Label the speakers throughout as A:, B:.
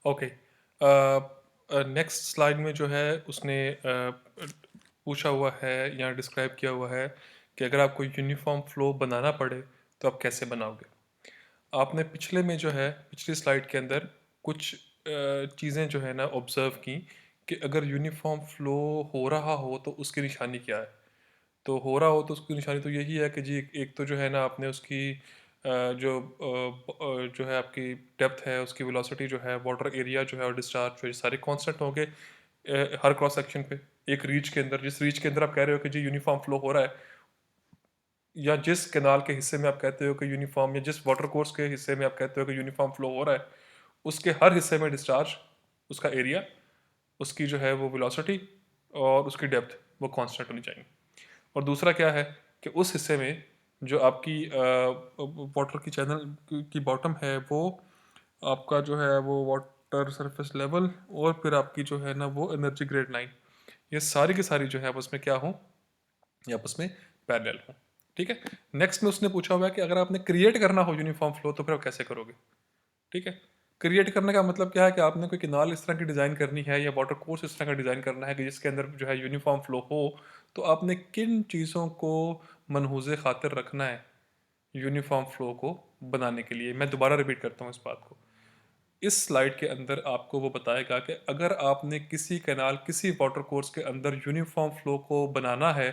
A: Okay. Next slide में जो है उसने पूछा हुआ है या डिस्क्राइब किया हुआ है कि अगर आपको यूनिफॉर्म फ्लो बनाना पड़े तो आप कैसे बनाओगे। आपने पिछले में जो है पिछली स्लाइड के अंदर कुछ चीज़ें जो है ना ऑब्जर्व की कि अगर यूनिफॉर्म फ्लो हो रहा हो तो उसकी निशानी क्या है। तो हो रहा हो तो उसकी निशानी तो यही है कि जी एक तो जो है ना आपने उसकी जो है आपकी डेप्थ है, उसकी वेलोसिटी जो है, वाटर एरिया जो है और डिस्चार्ज जो है, सारे कांस्टेंट होंगे हर क्रॉस सेक्शन पे। एक रीच के अंदर, जिस रीच के अंदर आप कह रहे हो कि जी यूनिफॉर्म फ्लो हो रहा है, या जिस कैनाल के हिस्से में आप कहते हो कि यूनिफॉर्म, या जिस वाटर कोर्स के हिस्से में आप कहते हो कि यूनिफॉर्म फ्लो हो रहा है, उसके हर हिस्से में डिस्चार्ज, उसका एरिया, उसकी जो है वो वेलोसिटी और उसकी डेप्थ वो कांस्टेंट होनी चाहिए। और दूसरा क्या है कि उस हिस्से में जो आपकी वाटर की चैनल की बॉटम है, वो आपका जो है वो वाटर सरफेस लेवल और फिर आपकी जो है ना वो एनर्जी ग्रेड लाइन, ये सारी की सारी जो है आपस में क्या हो, ये आपस में पैरेलल हो। ठीक है। नेक्स्ट में उसने पूछा हुआ है कि अगर आपने क्रिएट करना हो यूनिफॉर्म फ्लो तो फिर आप कैसे करोगे। ठीक है। क्रिएट करने का मतलब क्या है कि आपने कोई किनाल इस तरह की डिज़ाइन करनी है या वाटर कोर्स इस तरह का डिज़ाइन करना है कि जिसके अंदर जो है यूनिफॉर्म फ्लो हो, तो आपने किन चीज़ों को मनहूज़ खातिर रखना है यूनिफॉर्म फ्लो को बनाने के लिए। मैं दोबारा रिपीट करता हूँ इस बात को। इस स्लाइड के अंदर आपको वो बताएगा कि अगर आपने किसी कैनाल, किसी वाटर कोर्स के अंदर यूनिफॉर्म फ्लो को बनाना है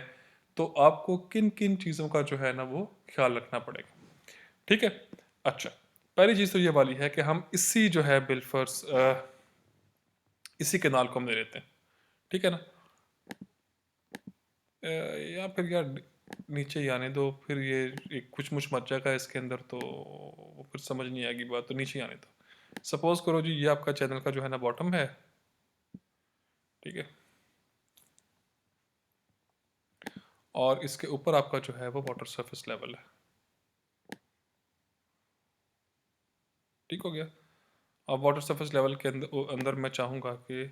A: तो आपको किन किन चीज़ों का जो है ना वो ख्याल रखना पड़ेगा। ठीक है। अच्छा, पहली चीज़ तो ये वाली है कि हम इसी जो है बिलफर्स इसी कैनाल को हम ले लेते हैं। ठीक है ना। या फिर यार नीचे ही आने दो, फिर ये एक कुछ मुछ मच जाएगा इसके अंदर तो फिर समझ नहीं आएगी बात, तो नीचे ही आने दो। सपोज करो जी ये आपका चैनल का जो है ना बॉटम है। ठीक है। और इसके ऊपर आपका जो है वो वाटर सरफेस लेवल है। ठीक हो गया। अब वाटर सरफेस लेवल के अंदर अंदर मैं चाहूँगा कि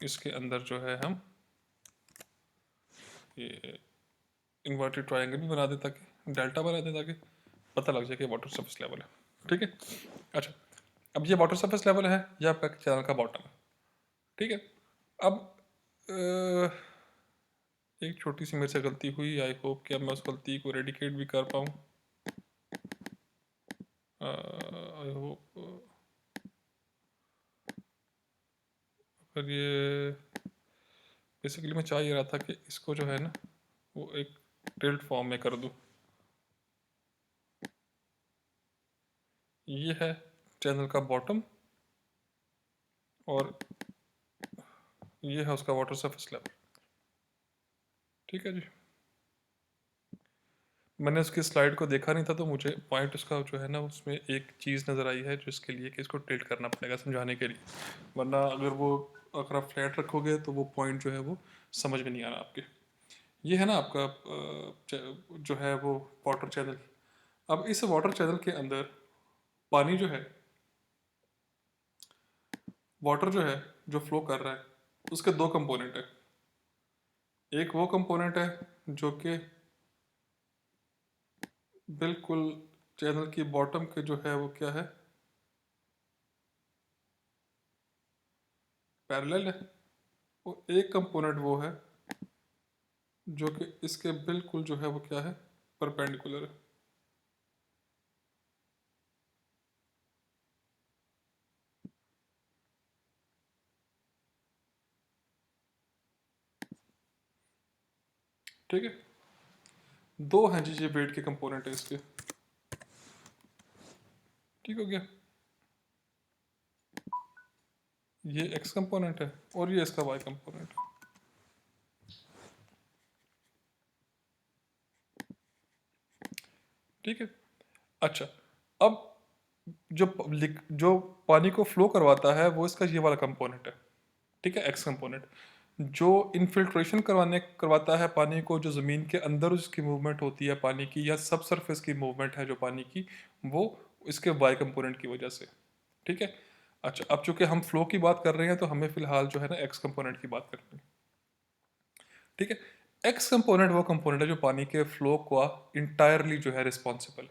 A: इसके अंदर जो है हम ये इन्वर्टेड ट्रायंगल भी बना दे, ताकि डेल्टा बना दे, ताकि पता लग जाए कि वाटर सरफेस लेवल है। ठीक है। अच्छा, अब ये वाटर सरफेस लेवल है, ये आपका चैनल का बॉटम है। ठीक है। अब एक छोटी सी मेरे से गलती हुई, आई होप कि अब मैं उस गलती को रेडिकेट भी कर पाऊँ। आई होप अगर ये बेसिकली मैं चाह ये रहा था कि इसको जो है ना वो एक टिल्ट फॉर्म में कर दूँ। ये है चैनल का बॉटम और ये है उसका वाटर सरफेस लेवल। ठीक है जी। मैंने उसकी स्लाइड को देखा नहीं था तो मुझे पॉइंट उसका जो है ना उसमें एक चीज़ नज़र आई है जो इसके लिए कि इसको टिल्ट करना पड़ेगा समझाने के लिए, वरना अगर आप फ्लैट रखोगे तो वो पॉइंट जो है वो समझ में नहीं आना आपके। ये है ना आपका जो है वो वाटर चैनल। अब इस वाटर चैनल के अंदर पानी जो है, वाटर जो है जो फ्लो कर रहा है, उसके दो कंपोनेंट है। एक वो कंपोनेंट है जो कि बिल्कुल चैनल की बॉटम के जो है वो क्या है, पैरेलल है। और एक कंपोनेंट वो है जो कि इसके बिल्कुल जो है वो क्या है, परपेंडिकुलर है। ठीक है। दो हैं जी, ये वेट के कंपोनेंट है इसके। ठीक हो गया। ये एक्स कंपोनेंट है और ये इसका वाई कंपोनेंट है। ठीक है। अच्छा, अब जो पानी को फ्लो करवाता है वो इसका ये वाला कंपोनेंट है। ठीक है, एक्स कंपोनेंट। जो इनफिल्ट्रेशन करवाता है पानी को, जो ज़मीन के अंदर उसकी मूवमेंट होती है पानी की, या सब सरफेस की मूवमेंट है जो पानी की, वो इसके वाई कंपोनेंट की वजह से। ठीक है। अच्छा, अब चूंकि हम फ्लो की बात कर रहे हैं तो हमें फिलहाल जो है ना एक्स कंपोनेंट की बात करनी है। ठीक है। एक्स कंपोनेंट वो कंपोनेंट है जो पानी के फ्लो का इंटायरली जो है रिस्पॉन्सिबल है।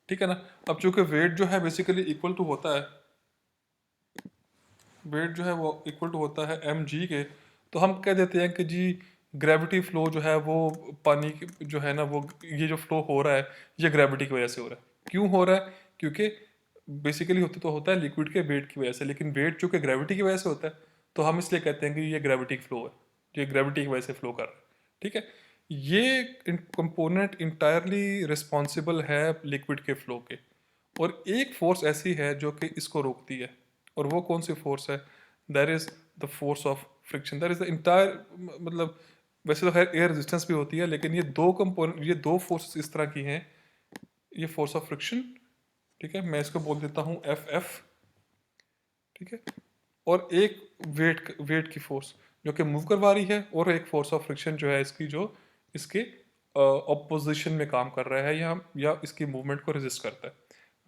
A: ठीक है ना। अब चूंकि वेट जो है बेसिकली इक्वल टू होता है वेट जो है वो इक्वल टू होता है एम जी के, तो हम कह देते हैं कि जी ग्रेविटी फ्लो जो है वो पानी जो है ना वो ये जो फ्लो हो रहा है ये ग्रेविटी की वजह से हो रहा है। क्यों हो रहा है? क्योंकि बेसिकली होता तो होता है लिक्विड के वेट की वजह से, लेकिन वेट चूँकि ग्रेविटी की वजह से होता है तो हम इसलिए कहते हैं कि ये ग्रेविटिक फ्लो है, ये ग्रेविटी की वजह से फ्लो कर रहा है। ठीक है, ये कंपोनेंट इंटायरली रिस्पॉन्सिबल है लिक्विड के फ्लो के, और एक फोर्स ऐसी है जो कि इसको रोकती है, और वो कौन सी फोर्स है? That is the force of friction, that is the entire, मतलब वैसे तो खैर एयर रेजिस्टेंस भी होती है, लेकिन ये दो फोर्स इस तरह की हैं। ये फोर्स ऑफ फ्रिक्शन, ठीक है, मैं इसको बोल देता हूँ एफ एफ, ठीक है, और एक वेट की फोर्स जो कि मूव करवा रही है, और एक फोर्स ऑफ फ्रिक्शन जो है इसकी जो इसके ऑपोजिशन में काम कर रहा है या इसकी मूवमेंट को रेजिस्ट करता है।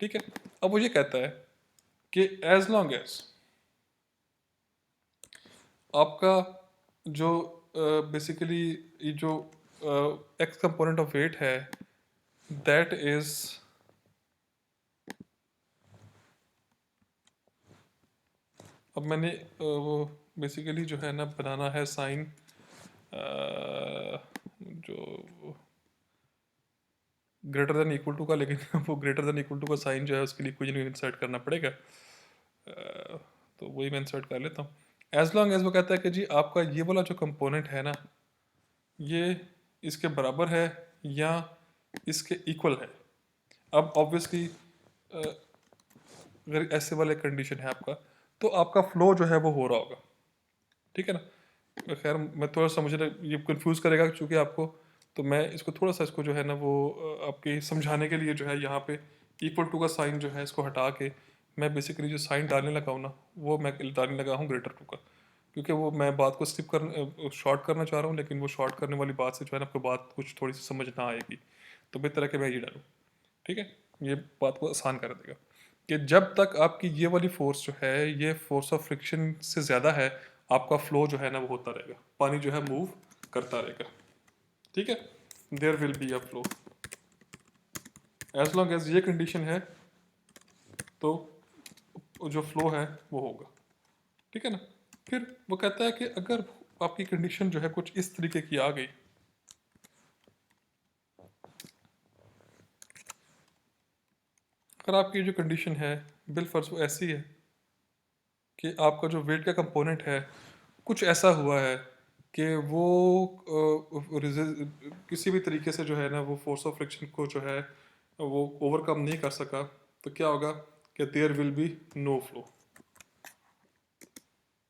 A: ठीक है, अब वो ये कहता है कि एज लॉन्ग एज आपका जो बेसिकली ये जो एक्स कंपोनेंट ऑफ वेट है दैट इज, अब मैंने वो बेसिकली जो है ना बनाना है साइन, जो ग्रेटर देन इक्वल टू का, लेकिन वो ग्रेटर देन इक्वल टू का साइन जो है उसके लिए इक्वेशन इंसर्ट करना पड़ेगा, तो वही मैं इंसर्ट कर लेता हूँ। एज लॉन्ग एज वो कहता है कि जी आपका ये वाला जो कंपोनेंट है ना ये इसके बराबर है या इसके इक्वल है। अब ऑब्वियसली अगर ऐसे वाले कंडीशन है आपका, तो आपका फ्लो जो है वो हो रहा होगा। ठीक है ना, खैर मैं थोड़ा सा, मुझे ये कंफ्यूज करेगा चूँकि आपको, तो मैं इसको थोड़ा सा इसको जो है ना वो आपके समझाने के लिए जो है यहाँ पे इक्वल टू का साइन जो है इसको हटा के मैं बेसिकली जो साइन डालने लगा हूँ ना वो मैं डालने लगा हूँ ग्रेटर टू का, क्योंकि वो मैं बात को स्किप कर शॉर्ट करना चाह रहा हूँ, लेकिन वो शॉर्ट करने वाली बात से जो है ना आपको बात कुछ थोड़ी सी समझ ना आएगी, तो बेहतर है कि मैं ये डालूँ। ठीक है, ये बात को आसान कर देगा कि जब तक आपकी ये वाली फोर्स जो है ये फोर्स ऑफ फ्रिक्शन से ज़्यादा है, आपका फ्लो जो है ना वो होता रहेगा, पानी जो है मूव करता रहेगा। ठीक है, there will be a flow as long as ये कंडीशन है, तो जो फ्लो है वो होगा। ठीक है ना, फिर वो कहता है कि अगर आपकी कंडीशन जो है कुछ इस तरीके की आ गई, अगर आपकी जो कंडीशन है बिलफर्ज वो ऐसी है कि आपका जो वेट का कंपोनेंट है कुछ ऐसा हुआ है कि वो किसी भी तरीके से जो है ना वो फोर्स ऑफ फ्रिक्शन को जो है वो ओवरकम नहीं कर सका, तो क्या होगा कि there will be no flow.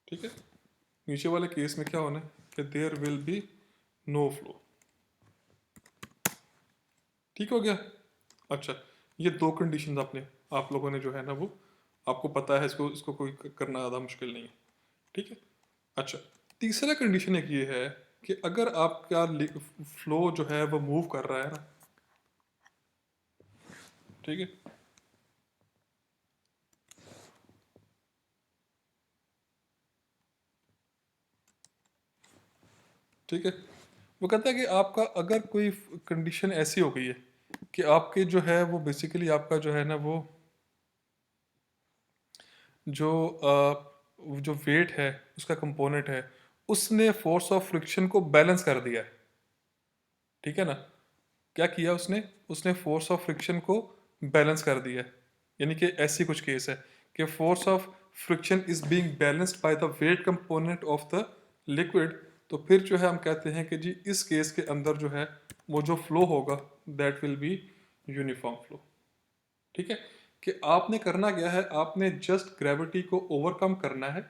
A: ठीक है, नीचे वाले केस में क्या होना है कि there will be no flow. ठीक हो गया। अच्छा, ये दो कंडीशन आपने आप लोगों ने जो है ना वो आपको पता है, इसको इसको कोई करना ज़्यादा मुश्किल नहीं है। ठीक है, अच्छा, तीसरा कंडीशन एक ये है कि अगर आपका फ्लो जो है वो मूव कर रहा है ना, ठीक है, ठीक है, वो कहता है कि आपका अगर कोई कंडीशन ऐसी हो गई है कि आपके जो है वो बेसिकली आपका जो है ना वो जो जो वेट है उसका कंपोनेंट है उसने फोर्स ऑफ फ्रिक्शन को बैलेंस कर दिया है। ठीक है ना, क्या किया उसने उसने फोर्स ऑफ फ्रिक्शन को बैलेंस कर दिया है, यानी कि ऐसी कुछ केस है कि force of friction is being balanced by the weight component of the liquid, तो फिर जो है हम कहते हैं कि जी इस केस के अंदर जो है वो जो फ्लो होगा that will be uniform flow. ठीक है, कि आपने करना क्या है, आपने जस्ट ग्रेविटी को ओवरकम करना है।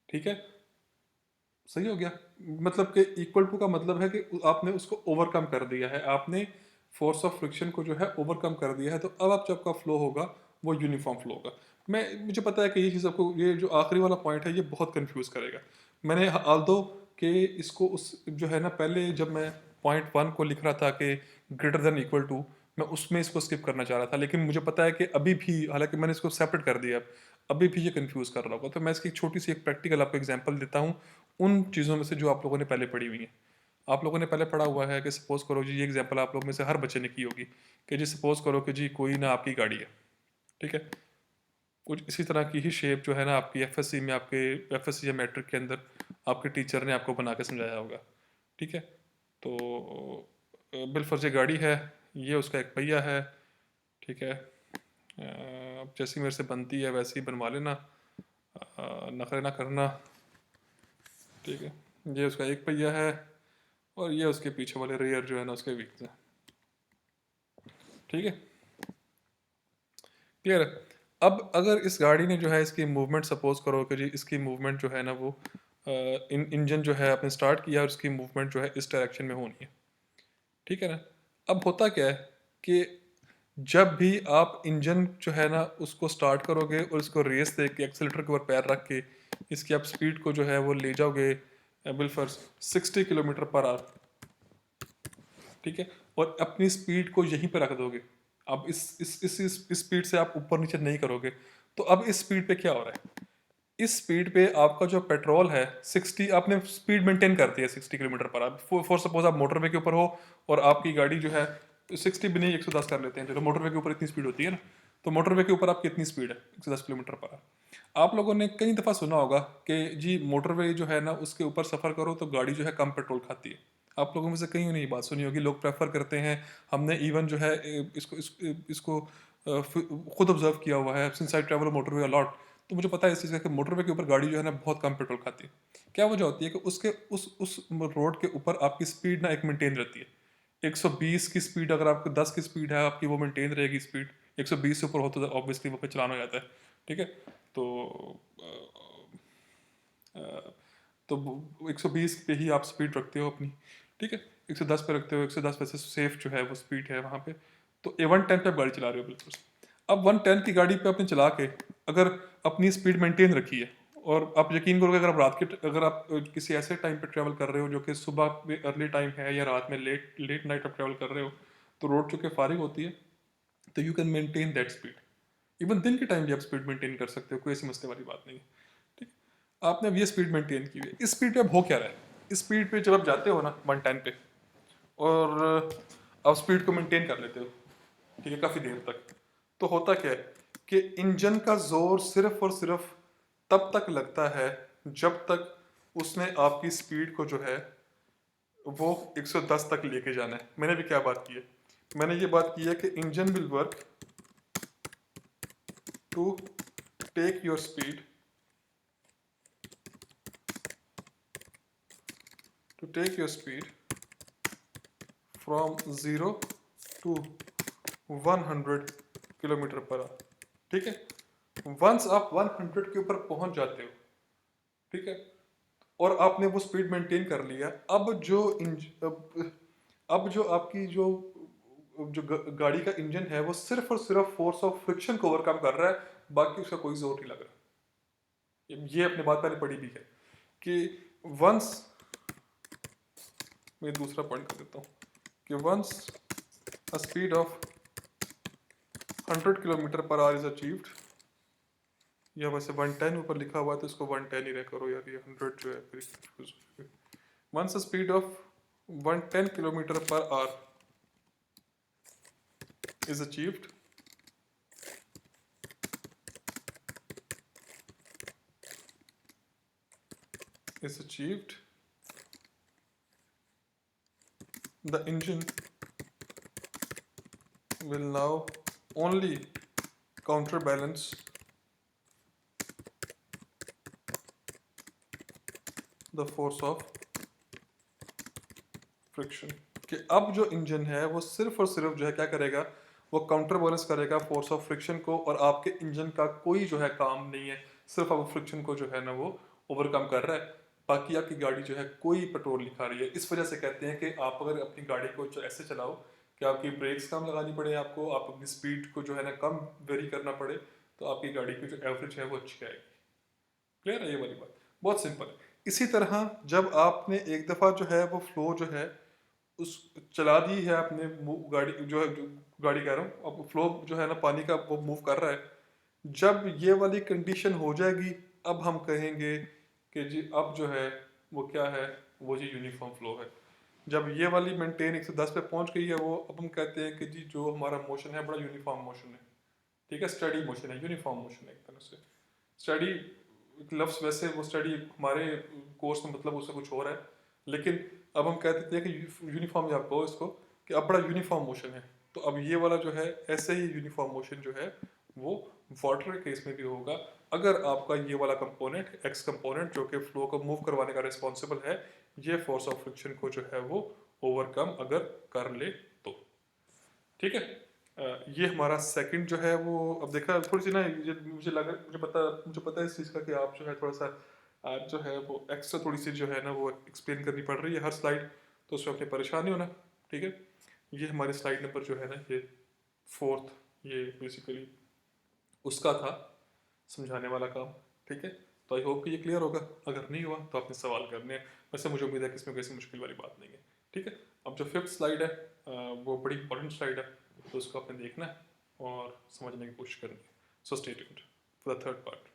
A: ठीक है, सही हो गया, मतलब कि इक्वल टू का मतलब है कि आपने उसको ओवरकम कर दिया है, आपने फोर्स ऑफ फ्रिक्शन को जो है ओवरकम कर दिया है, तो अब आप जब का फ्लो होगा वो यूनिफॉर्म फ्लो होगा। मुझे पता है कि ये चीज़ आपको ये जो आखिरी वाला पॉइंट है ये बहुत कंफ्यूज करेगा। मैंने आल्दो कि इसको उस जो है ना पहले जब मैं पॉइंट वन को लिख रहा था कि ग्रेटर देन इक्वल टू, मैं उसमें इसको स्किप करना चाह रहा था, लेकिन मुझे पता है कि अभी भी, हालांकि मैंने इसको सेपरेट कर दिया, अभी भी ये कंफ्यूज कर रहा होगा, तो मैं इसकी एक छोटी सी एक प्रैक्टिकल आपको एग्जांपल देता हूँ उन चीज़ों में से जो आप लोगों ने पहले पढ़ी हुई हैं। आप लोगों ने पहले पढ़ा हुआ है कि सपोज करो जी, ये एग्जांपल आप लोग में से हर बच्चे ने की होगी कि जी सपोज करो कि जी कोई ना आपकी गाड़ी है, ठीक है, कुछ इसी तरह की ही शेप जो है ना आपकी एफएससी में, आपके एफएससी या मैट्रिक के अंदर आपके टीचर ने आपको बना के समझाया होगा। ठीक है, तो बिलफर्ज ये गाड़ी है, ये उसका एक पहिया है। ठीक है, अब जैसी मेरे से बनती है वैसे ही बनवा लेना, नखरे ना करना। ठीक है, ये उसका एक पहिया है और ये उसके पीछे वाले रेयर जो है ना उसके व्हील्स हैं। ठीक है, क्लियर है। अब अगर इस गाड़ी ने जो है इसकी मूवमेंट, सपोज करो कि जी इसकी मूवमेंट जो है ना वो इंजन जो है आपने स्टार्ट किया और इसकी मूवमेंट जो है इस डायरेक्शन में होनी है। ठीक है ना। अब होता क्या है कि जब भी आप इंजन जो है ना उसको स्टार्ट करोगे और इसको रेस दे के एक्सीलेटर के ऊपर पैर रख के इसकी आप स्पीड को जो है वो ले जाओगे बिलफर्स 60 किलोमीटर पर आवर। ठीक है, और अपनी स्पीड को यहीं पे रख दोगे। अब इस स्पीड से आप ऊपर नीचे नहीं करोगे। तो अब इस स्पीड पे क्या हो रहा है, इस स्पीड पे आपका जो पेट्रोल है 60, आपने स्पीड मेंटेन कर दी है 60 kilometre per our. For suppose आप मोटरवे के ऊपर हो और आपकी गाड़ी जो है 60 भी नहीं 110 कर लेते हैं, चलो मोटरवे के ऊपर इतनी स्पीड होती है ना। तो मोटरवे के ऊपर आपकी कितनी स्पीड है, 110 किलोमीटर पर आवर। आप लोगों ने कई दफ़ा सुना होगा कि जी मोटरवे जो है ना उसके ऊपर सफ़र करो तो गाड़ी जो है कम पेट्रोल खाती है। आप लोगों में से कई ने ये बात सुनी होगी, लोग प्रेफर करते हैं। हमने इवन जो है इसको खुद ऑब्जर्व किया हुआ है since I travel motorway a lot. तो मुझे पता है इस चीज़ का कि मोटरवे के ऊपर गाड़ी जो है ना बहुत कम पेट्रोल खाती है। क्या वजह होती है कि उसके उस रोड के ऊपर आपकी स्पीड ना एक मेंटेन रहती है। 120 की स्पीड, अगर आपको 10 की स्पीड है आपकी, वो मेंटेन रहेगी स्पीड। 120 से ऊपर हो तो ऑब्वियसली वो पे चलाना हो जाता है। ठीक है, तो अ, तो 120 पे ही आप स्पीड रखते हो अपनी। ठीक है, 110 पे रखते हो, 110 वैसे सेफ जो है वो स्पीड है वहाँ पे। तो A110 पे आप गाड़ी चला रहे हो बिल्कुल। अब 110 की गाड़ी पे आपने चला के अगर अपनी स्पीड मेंटेन रखी है, और आप यकीन करोगे अगर आप रात के, अगर आप किसी ऐसे टाइम पे ट्रैवल कर रहे हो जो कि सुबह में अर्ली टाइम है या रात में लेट लेट नाइट आप ट्रैवल कर रहे हो, तो रोड चूँकि फारिग होती है, तो you can maintain that speed. Even दिन के टाइम भी आप स्पीड मेंटेन कर सकते हो, कोई ऐसी मसले वाली बात नहीं है। ठीक है? आपने अब ये स्पीड मेंटेन की हुई है। इस स्पीड पे अब हो क्या रहा है, इस स्पीड पे जब आप जाते हो ना 110 पे, और आप स्पीड को मेंटेन कर लेते हो, ठीक है, काफ़ी देर तक, तो होता क्या है कि इंजन का जोर सिर्फ और सिर्फ तब तक लगता है जब तक उसने आपकी स्पीड को जो है वो 110 तक लेके जाना है। मैंने भी क्या बात की है, मैंने ये बात की है कि engine will work to take your speed, to take your speed from 0 to 100 kilometre per hour. ठीक है, वंस आप 100 के ऊपर पहुंच जाते हो, ठीक है, और आपने वो स्पीड मेंटेन कर लिया, अब जो आपकी गाड़ी का इंजन है वो सिर्फ और सिर्फ फोर्स ऑफ फ्रिक्शन को ओवरकम कर रहा है, बाकी उसका कोई जोर नहीं लग रहा। ये अपने बात पहले पढ़ी भी है कि वंस, मैं दूसरा पॉइंट कर देता हूँ कि once a speed of 100 kilometre per hour is achieved, या वैसे 110 ऊपर लिखा हुआ है तो इसको 110 ही रह करो यार, ये 100 जो है फिर once a speed of 110 kilometre per hour is achieved, is achieved, the engine will now only counterbalance the force of friction. कि अब जो इंजन है वो सिर्फ और सिर्फ जो है क्या करेगा, वो काउंटर बैलेंस करेगा फोर्स ऑफ फ्रिक्शन को, और आपके इंजन का कोई जो है काम नहीं है, सिर्फ अब फ्रिक्शन को जो है ना वो ओवरकम कर रहा है। बाकी आपकी गाड़ी जो है कोई पेट्रोल नहीं खा रही है। इस वजह से कहते हैं कि आप अगर अपनी गाड़ी को ऐसे चलाओ कि आपकी ब्रेक्स कम लगानी पड़े, आपको आप अपनी स्पीड को जो है ना कम वेरी करना पड़े, तो आपकी गाड़ी की जो एवरेज है वो अच्छी आएगी। क्लियर है ये वाली बात, बहुत सिंपल है। इसी तरह जब आपने एक दफ़ा जो है वो फ्लो जो है उस चला दी है आपने, गाड़ी जो गाड़ी कह रहा हूँ, अब फ्लो जो है ना पानी का वो मूव कर रहा है। जब ये वाली कंडीशन हो जाएगी, अब हम कहेंगे कि जी अब जो है वो क्या है, वो जी यूनिफॉर्म फ्लो है। जब ये वाली मेंटेन 110 पे पहुंच गई है वो, अब हम कहते हैं कि जी जो हमारा मोशन है बड़ा यूनिफॉर्म मोशन है। ठीक है, स्टडी मोशन है, यूनिफॉर्म मोशन है एक तरह से। स्टडी लफ्ज़ वैसे वो स्टडी हमारे कोर्स में मतलब उससे कुछ और है, लेकिन अब हम कह देते हैं कि यूनिफॉर्म, या कहो इसको कि अब बड़ा यूनिफॉर्म मोशन है। तो अब ये वाला जो है ऐसे ही यूनिफॉर्म मोशन जो है वो वाटर के केस में भी होगा, अगर आपका ये वाला कंपोनेंट एक्स कंपोनेंट जो कि फ्लो को मूव करवाने का रिस्पॉन्सिबल है, ये फोर्स ऑफ फ्रिक्शन को जो है वो ओवरकम अगर कर ले तो। ठीक है, ये हमारा सेकंड जो है वो, अब देखा थोड़ी सी ना, ये मुझे पता है इस चीज़ का कि आप जो है थोड़ा सा आज जो है वो एक्स्ट्रा थोड़ी सी जो है ना वो एक्सप्लेन करनी पड़ रही है हर स्लाइड, तो उसमें अपनी परेशान नहीं होना। ठीक है, ये हमारी स्लाइड नंबर जो है ना ये फोर्थ, ये बेसिकली उसका था समझाने वाला काम। ठीक है, तो आई होप कि ये क्लियर होगा, अगर नहीं हुआ तो आपने सवाल करने हैं, वैसे मुझे उम्मीद है कि इसमें कोई मुश्किल वाली बात नहीं है। ठीक है, अब जो फिफ्थ स्लाइड है वो बड़ी इंपॉर्टेंट स्लाइड है, तो उसको आपने देखना है और समझने की कोशिश करनी है। So stay tuned for the third part.